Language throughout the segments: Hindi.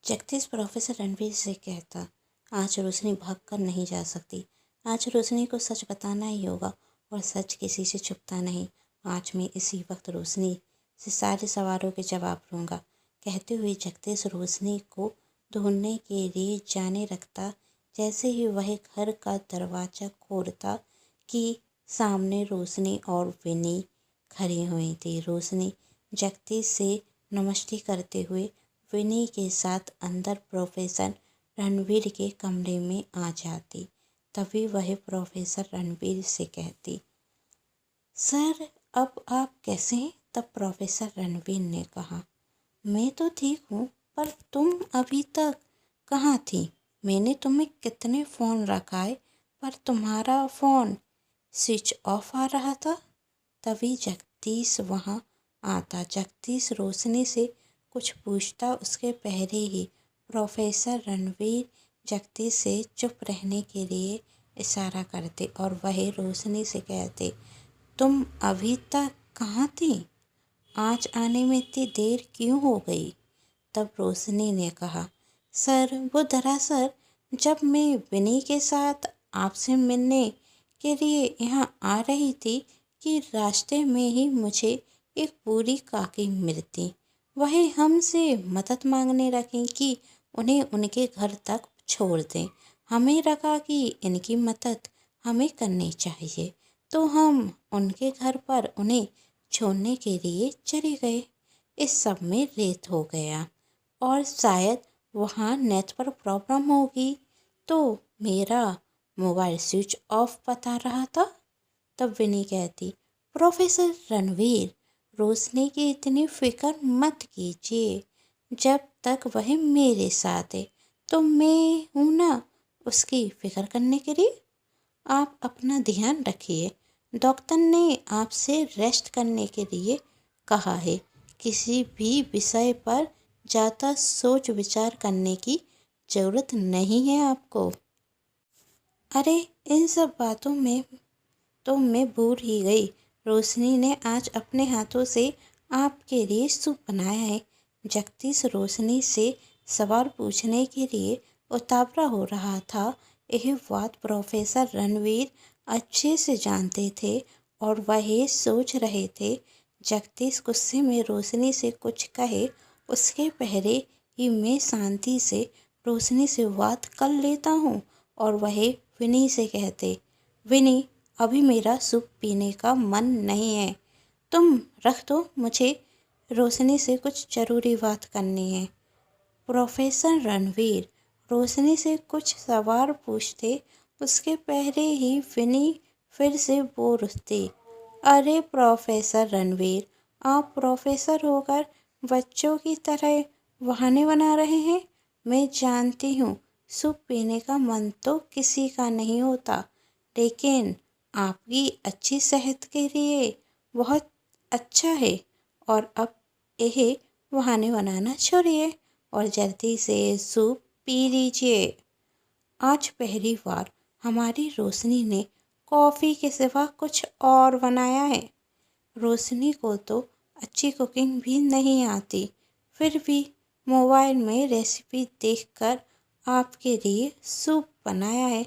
जगदीश प्रोफेसर रणवीर से कहता, आज रोशनी भाग कर नहीं जा सकती। आज रोशनी को सच बताना ही होगा और सच किसी से छुपता नहीं। आज मैं इसी वक्त रोशनी से सारे सवालों के जवाब लूँगा। कहते हुए जगदीश रोशनी को ढूंढने के लिए जाने लगता। जैसे ही वह घर का दरवाज़ा खोलता कि सामने रोशनी और विनी खड़ी हुई थी। रोशनी जगदीश से नमस्ते करते हुए विनी के साथ अंदर प्रोफेसर रणवीर के कमरे में आ जाती। तभी वह प्रोफेसर रणवीर से कहती, सर अब आप कैसे हैं? तब प्रोफेसर रणवीर ने कहा, मैं तो ठीक हूँ, पर तुम अभी तक कहाँ थी? मैंने तुम्हें कितने फ़ोन रखाए पर तुम्हारा फ़ोन स्विच ऑफ आ रहा था। तभी जगदीश वहाँ आता। जगदीश रोशनी से कुछ पूछता उसके पहले ही प्रोफेसर रणवीर जगदीश से चुप रहने के लिए इशारा करते और वह रोशनी से कहते, तुम अभी तक कहाँ थी? आज आने में इतनी देर क्यों हो गई? तब रोशनी ने कहा, सर वो दरअसल जब मैं विनी के साथ आपसे मिलने के लिए यहाँ आ रही थी कि रास्ते में ही मुझे एक बूढ़ी काकी मिलती। वह हमसे मदद मांगने लगी कि उन्हें उनके घर तक छोड़ दें। हमें लगा कि इनकी मदद हमें करनी चाहिए, तो हम उनके घर पर उन्हें छोड़ने के लिए चले गए। इस सब में लेट हो गया और शायद वहाँ नेट पर प्रॉब्लम होगी, तो मेरा मोबाइल स्विच ऑफ बता रहा था। तब विनी कहती, प्रोफेसर रणवीर, रोशनी की इतनी फिक्र मत कीजिए। जब तक वह मेरे साथ है तो मैं हूँ ना उसकी फिक्र करने के लिए। आप अपना ध्यान रखिए। डॉक्टर ने आपसे रेस्ट करने के लिए कहा है। किसी भी विषय पर ज़्यादा सोच विचार करने की ज़रूरत नहीं है आपको। अरे इन सब बातों में तो मैं भूल ही गई। रोशनी ने आज अपने हाथों से आपके लिए सूप बनाया है। जगदीश रोशनी से सवाल पूछने के लिए उतावला हो रहा था। यह बात प्रोफेसर रणवीर अच्छे से जानते थे और वह सोच रहे थे जगदीश गुस्से में रोशनी से कुछ कहे उसके पहले ही मैं शांति से रोशनी से बात कर लेता हूँ। और वह विनी से कहते, विनी अभी मेरा सूप पीने का मन नहीं है, तुम रख दो, मुझे रोशनी से कुछ ज़रूरी बात करनी है। प्रोफेसर रणवीर रोशनी से कुछ सवाल पूछते उसके पहले ही विनी फिर से बोल उठती, अरे प्रोफेसर रणवीर, आप प्रोफेसर होकर बच्चों की तरह बहाने बना रहे हैं। मैं जानती हूँ सूप पीने का मन तो किसी का नहीं होता, लेकिन आपकी अच्छी सेहत के लिए बहुत अच्छा है। और अब यह बहाने बनाना छोड़िए और जल्दी से सूप पी लीजिए। आज पहली बार हमारी रोशनी ने कॉफ़ी के सिवा कुछ और बनाया है। रोशनी को तो अच्छी कुकिंग भी नहीं आती, फिर भी मोबाइल में रेसिपी देखकर आपके लिए सूप बनाया है,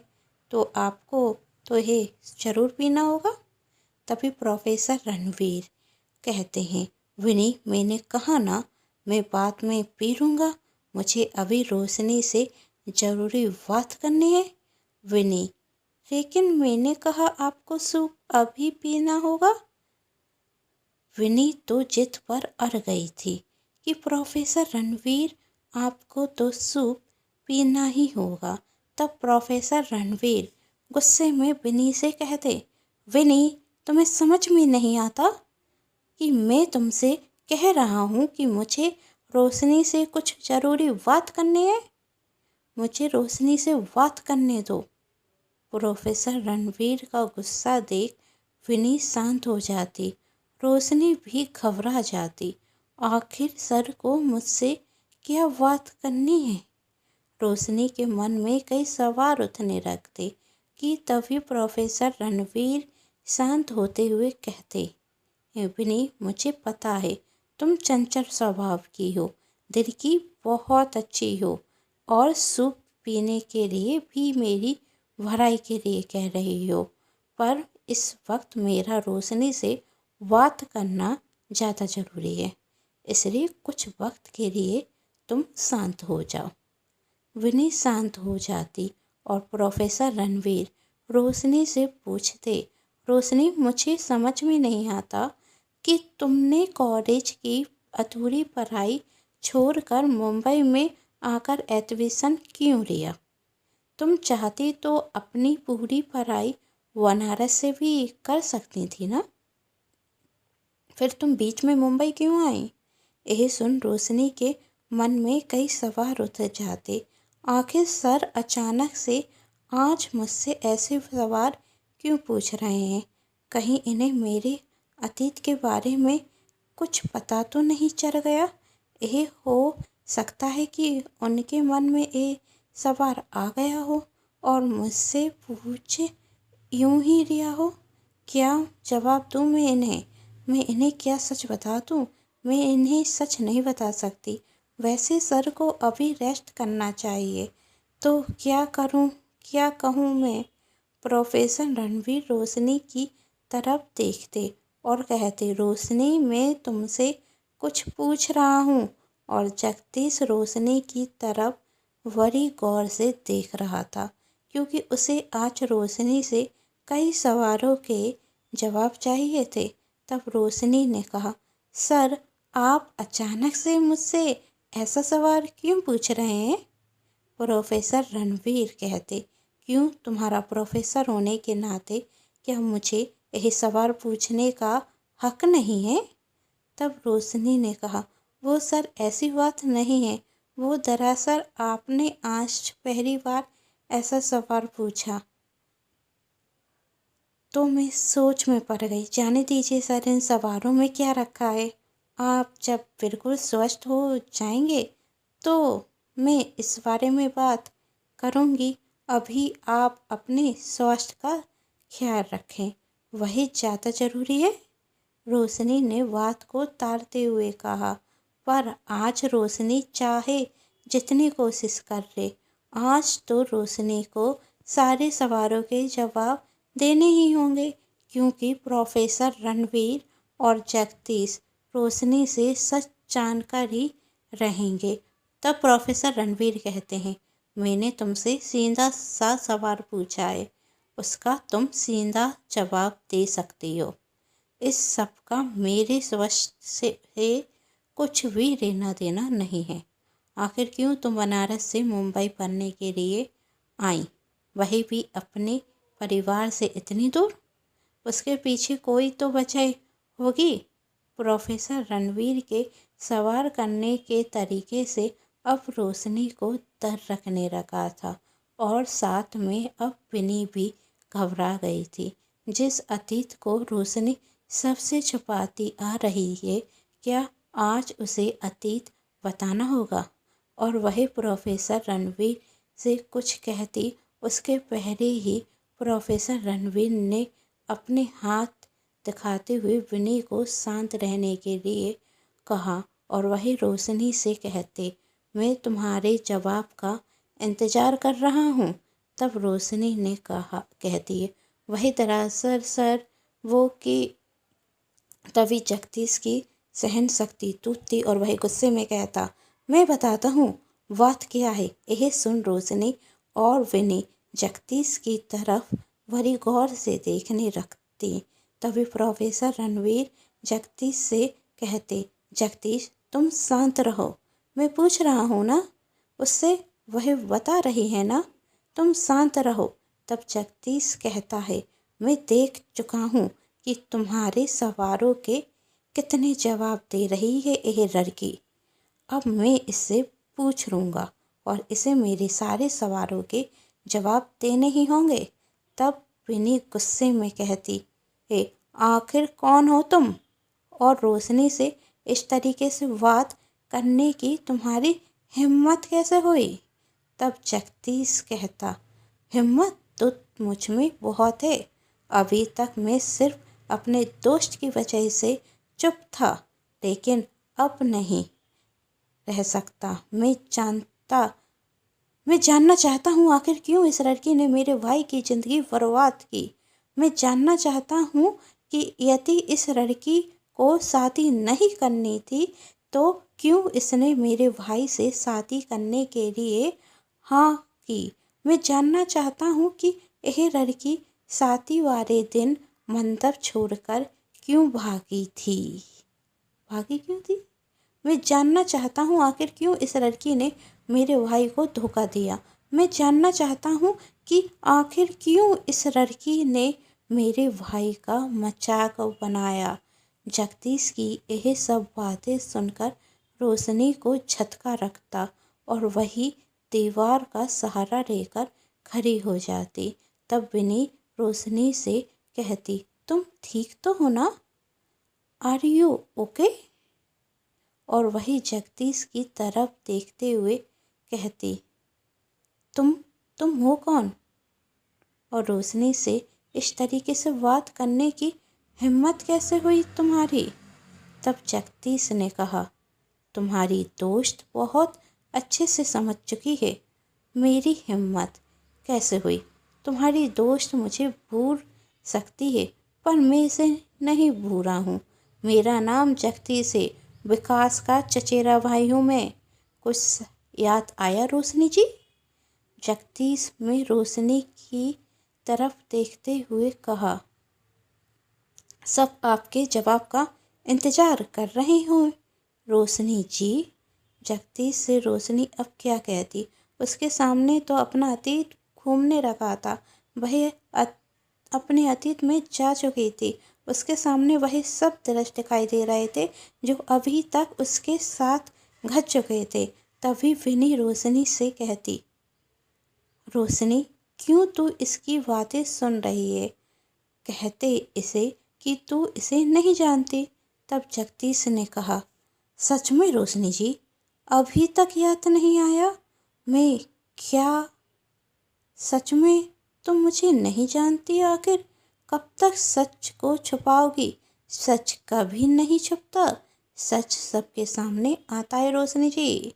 तो आपको तो ये ज़रूर पीना होगा। तभी प्रोफेसर रणवीर कहते हैं, विनी मैंने कहा ना, मैं बाद में पी लूँगा, मुझे अभी रोशनी से ज़रूरी बात करनी है। विनी, लेकिन मैंने कहा आपको सूप अभी पीना होगा। विनी तो जिद पर अड़ गई थी कि प्रोफेसर रणवीर आपको तो सूप पीना ही होगा। तब प्रोफेसर रणवीर गुस्से में विनी से कहते, विनी तुम्हें समझ में नहीं आता कि मैं तुमसे कह रहा हूँ कि मुझे रोशनी से कुछ ज़रूरी बात करनी है। मुझे रोशनी से बात करने दो। प्रोफेसर रणवीर का गुस्सा देख विनी शांत हो जाती। रोशनी भी घबरा जाती। आखिर सर को मुझसे क्या बात करनी है? रोशनी के मन में कई सवाल उठने लगते कि तभी प्रोफेसर रणवीर शांत होते हुए कहते, विनी मुझे पता है तुम चंचल स्वभाव की हो, दिल की बहुत अच्छी हो और सूप पीने के लिए भी मेरी भलाई के लिए कह रही हो, पर इस वक्त मेरा रोशनी से बात करना ज़्यादा ज़रूरी है, इसलिए कुछ वक्त के लिए तुम शांत हो जाओ। विनी शांत हो जाती और प्रोफेसर रणवीर रोशनी से पूछते, रोशनी, मुझे समझ में नहीं आता कि तुमने कॉलेज की अधूरी पढ़ाई छोड़कर मुंबई में आकर एडमिशन क्यों लिया? तुम चाहती तो अपनी पूरी पढ़ाई बनारस से भी कर सकती थी ना, फिर तुम बीच में मुंबई क्यों आई? यह सुन रोशनी के मन में कई सवाल उठ जाते। आखिर सर अचानक से आज मुझसे ऐसे सवाल क्यों पूछ रहे हैं? कहीं इन्हें मेरे अतीत के बारे में कुछ पता तो नहीं चल गया? यह हो सकता है कि उनके मन में ये सवाल आ गया हो और मुझसे पूछ यूं ही लिया हो। क्या जवाब दूं मैं इन्हें? मैं इन्हें क्या सच बता दूं? मैं इन्हें सच नहीं बता सकती। वैसे सर को अभी रेस्ट करना चाहिए, तो क्या करूं, क्या कहूं मैं? प्रोफेसर रणवीर रोशनी की तरफ देखते और कहते, रोशनी, मैं तुमसे कुछ पूछ रहा हूँ। और जगदीश रोशनी की तरफ बड़ी गौर से देख रहा था, क्योंकि उसे आज रोशनी से कई सवालों के जवाब चाहिए थे। तब रोशनी ने कहा, सर, आप अचानक से मुझसे ऐसा सवाल क्यों पूछ रहे हैं? प्रोफेसर रणवीर कहते, क्यों, तुम्हारा प्रोफेसर होने के नाते क्या मुझे यही सवाल पूछने का हक नहीं है? तब रोशनी ने कहा, वो सर ऐसी बात नहीं है, वो दरअसल आपने आज पहली बार ऐसा सवाल पूछा तो मैं सोच में पड़ गई। जाने दीजिए सर, इन सवालों में क्या रखा है। आप जब बिल्कुल स्वस्थ हो जाएंगे तो मैं इस बारे में बात करूंगी। अभी आप अपने स्वास्थ्य का ख्याल रखें, वही ज़्यादा ज़रूरी है। रोशनी ने बात को टालते हुए कहा, पर आज रोशनी चाहे जितनी कोशिश कर ले, आज तो रोशनी को सारे सवालों के जवाब देने ही होंगे, क्योंकि प्रोफेसर रणवीर और जगदीश रोशनी से सच जानकर ही रहेंगे। तब प्रोफेसर रणवीर कहते हैं, मैंने तुमसे सीधा सा सवाल पूछा है, उसका तुम सीधा जवाब दे सकती हो। इस सब का मेरे स्वास्थ्य से कुछ भी लेना देना नहीं है। आखिर क्यों तुम बनारस से मुंबई पढ़ने के लिए आई, वही भी अपने परिवार से इतनी दूर? उसके पीछे कोई तो वजह होगी। प्रोफेसर रणवीर के सवाल करने के तरीके से अब रोशनी को डर रखने लगा था और साथ में अब विनी भी घबरा गई थी। जिस अतीत को रोशनी सबसे छुपाती आ रही है, क्या आज उसे अतीत बताना होगा? और वही प्रोफेसर रणवीर से कुछ कहती उसके पहले ही प्रोफेसर रणवीर ने अपने हाथ दिखाते हुए विनी को शांत रहने के लिए कहा और वही रोशनी से कहते, मैं तुम्हारे जवाब का इंतज़ार कर रहा हूँ। तब रोशनी ने कहा, कहती है, वही दरअसल सर वो कि तभी जगदीश की सहन शक्ति टूटती और वही गुस्से में कहता, मैं बताता हूँ बात क्या है। यह सुन रोशनी और विनी जगदीश की तरफ बड़ी गौर से देखने लगती। तभी प्रोफेसर रणवीर जगदीश से कहते, जगदीश, तुम शांत रहो, मैं पूछ रहा हूँ ना उससे, वह बता रही है ना, तुम शांत रहो। तब जगदीश कहता है, मैं देख चुका हूँ कि तुम्हारे सवालों के कितने जवाब दे रही है यह लड़की। अब मैं इससे पूछ लूँगा और इसे मेरे सारे सवालों के जवाब देने ही होंगे। तब विनी गुस्से में कहती है, आखिर कौन हो तुम और रोशनी से इस तरीके से बात करने की तुम्हारी हिम्मत कैसे हुई? तब जगदीश कहता, हिम्मत तो मुझ में बहुत है। अभी तक मैं सिर्फ अपने दोस्त की वजह से चुप था, लेकिन अब नहीं। रह सकता। मैं जानना चाहता हूँ आखिर क्यों इस लड़की ने मेरे भाई की ज़िंदगी बर्बाद की। मैं जानना चाहता हूँ कि यदि इस लड़की को शादी नहीं करनी थी तो क्यों इसने मेरे भाई से शादी करने के लिए हाँ की। मैं जानना चाहता हूँ कि यह लड़की शादी वाले दिन मंडप छोड़कर क्यों भागी क्यों थी। मैं जानना चाहता हूँ आखिर क्यों इस लड़की ने मेरे भाई को धोखा दिया। मैं जानना चाहता हूँ कि आखिर क्यों इस लड़की ने मेरे भाई का मजाक बनाया। जगदीश की यह सब बातें सुनकर रोशनी को झटका लगता और वही दीवार का सहारा लेकर खड़ी हो जाती। तब विनी रोशनी से कहती, तुम ठीक तो हो ना? Are you okay? और वही जगदीश की तरफ देखते हुए कहती, तुम हो कौन? और रोशनी से इस तरीके से बात करने की हिम्मत कैसे हुई तुम्हारी? तब जगदीश ने कहा, तुम्हारी दोस्त बहुत अच्छे से समझ चुकी है मेरी हिम्मत कैसे हुई। तुम्हारी दोस्त मुझे भूल सकती है पर मैं इसे नहीं भूला हूँ। मेरा नाम जगदीश है, विकास का चचेरा भाई हूँ मैं। कुछ याद आया रोशनी जी? जगदीश में रोशनी की तरफ देखते हुए कहा, सब आपके जवाब का इंतजार कर रहे हो रोशनी जी। जगदीश से रोशनी अब क्या कहती, उसके सामने तो अपना अतीत घूमने रखा था। वह अपने अतीत में जा चुकी थी। उसके सामने वही सब दृश्य दिखाई दे रहे थे जो अभी तक उसके साथ घट चुके थे। तभी विनी रोशनी से कहती, रोशनी क्यों तू इसकी बातें सुन रही है? कहते इसे कि तू इसे नहीं जानती। तब जगदीश ने कहा, सच में रोशनी जी अभी तक याद नहीं आया? मैं क्या सच में तुम मुझे नहीं जानती? आखिर कब तक सच को छुपाओगी? सच कभी नहीं छुपता, सच सबके सामने आता है रोशनी जी।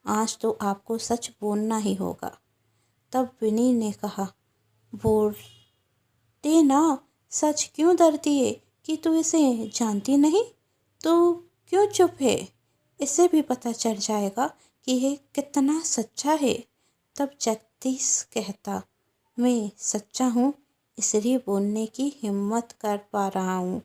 आज तो आपको सच बोलना ही होगा। तब विनी ने कहा, बोलते ना, सच क्यों डरती है कि तू इसे जानती नहीं? तो क्यों चुप है? इसे भी पता चल जाएगा कि यह कितना सच्चा है। तब जगदीश कहता, मैं सच्चा हूँ इसलिए बोलने की हिम्मत कर पा रहा हूँ।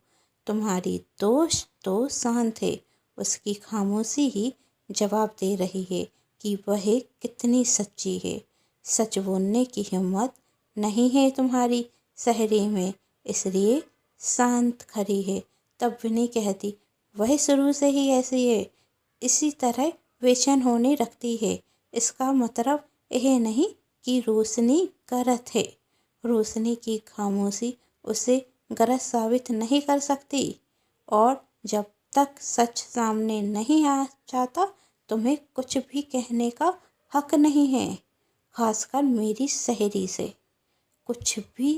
तुम्हारी दोस्त तो शांत है, उसकी खामोशी ही जवाब दे रही है कि वह कितनी सच्ची है। सच बोलने की हिम्मत नहीं है तुम्हारी शहरी में, इसलिए शांत खड़ी है। तब विनी कहती, वह शुरू से ही ऐसी है, इसी तरह बेचैन होने रखती है। इसका मतलब यह नहीं कि रोशनी गलत है। रोशनी की खामोशी उसे गलत साबित नहीं कर सकती और जब तक सच सामने नहीं आ जाता तुम्हें कुछ भी कहने का हक नहीं है, खासकर मेरी सहेली से। कुछ भी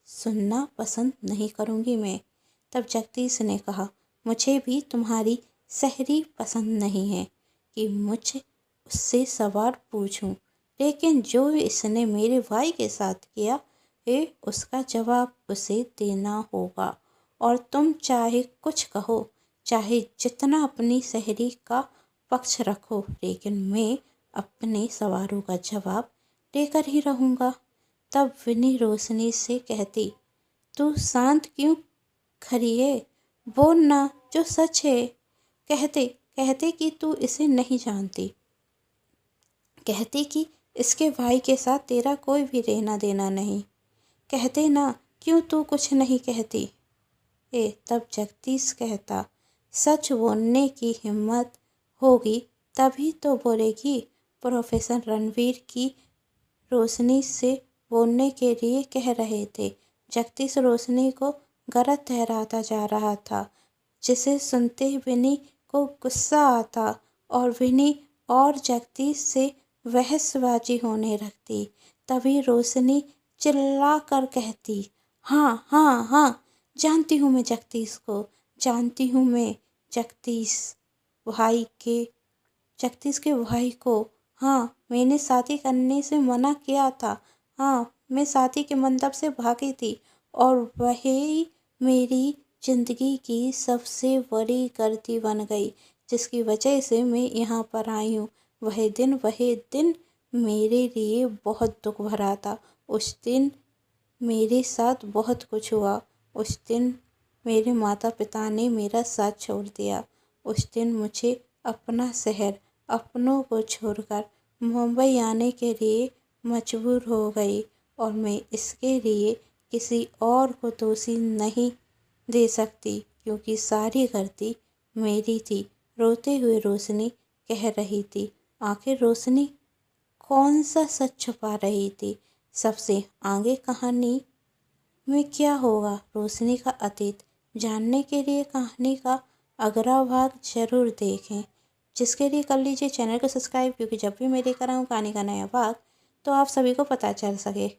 सुनना पसंद नहीं करूँगी मैं। तब जगदीश ने कहा, मुझे भी तुम्हारी सहेली पसंद नहीं है कि मुझे उससे सवाल पूछूं, लेकिन जो इसने मेरे भाई के साथ किया है उसका जवाब उसे देना होगा। और तुम चाहे कुछ कहो, चाहे जितना अपनी सहेली का पक्ष रखो, लेकिन मैं अपने सवालों का जवाब लेकर ही रहूँगा। तब विनी रोशनी से कहती, तू शांत क्यों खड़ी है? बोल ना जो सच है। कहते कहते कि तू इसे नहीं जानती, कहते कि इसके भाई के साथ तेरा कोई भी लेना देना नहीं। कहते ना, क्यों तू कुछ नहीं कहती? तब जगदीश कहता, सच बोलने की हिम्मत होगी तभी तो बोलेगी। प्रोफेसर रणवीर की रोशनी से बोलने के लिए कह रहे थे। जगदीश रोशनी को गलत ठहराता जा रहा था, जिसे सुनते विनी को गुस्सा आता और विनी और जगदीश से बहसबाजी होने लगती। तभी रोशनी चिल्ला कर कहती, हाँ हाँ हाँ, जानती हूँ मैं जगदीश को, जानती हूँ मैं जगदीश भाई के जगदीश के भाई को। हाँ, मैंने शादी करने से मना किया था। हाँ, मैं शादी के मंडप से भागी थी और वही मेरी ज़िंदगी की सबसे बड़ी गलती बन गई, जिसकी वजह से मैं यहाँ पर आई हूँ। वह दिन मेरे लिए बहुत दुख भरा था। उस दिन मेरे साथ बहुत कुछ हुआ। उस दिन मेरे माता पिता ने मेरा साथ छोड़ दिया। उस दिन मुझे अपना शहर, अपनों को छोड़कर मुंबई आने के लिए मजबूर हो गई और मैं इसके लिए किसी और को दोषी नहीं दे सकती, क्योंकि सारी गलती मेरी थी। रोते हुए रोशनी कह रही थी। आखिर रोशनी कौन सा सच छुपा रही थी? सबसे आगे कहानी में क्या होगा, रोशनी का अतीत जानने के लिए कहानी का अगला भाग जरूर देखें, जिसके लिए कर लीजिए चैनल को सब्सक्राइब, क्योंकि जब भी मैं लेकर आऊँ कहानी का नया भाग तो आप सभी को पता चल सके।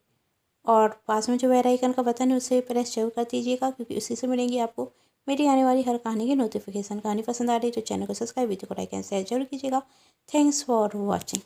और पास में जो बेल आइकन का बटन है उसे प्रेस जरूर कर दीजिएगा, क्योंकि उसी से मिलेंगी आपको मेरी आने वाली हर कहानी की नोटिफिकेशन। कहानी पसंद आ रही तो चैनल को सब्सक्राइब, वीडियो को लाइक एंड शेयर जरूर कीजिएगा। Thanks for watching.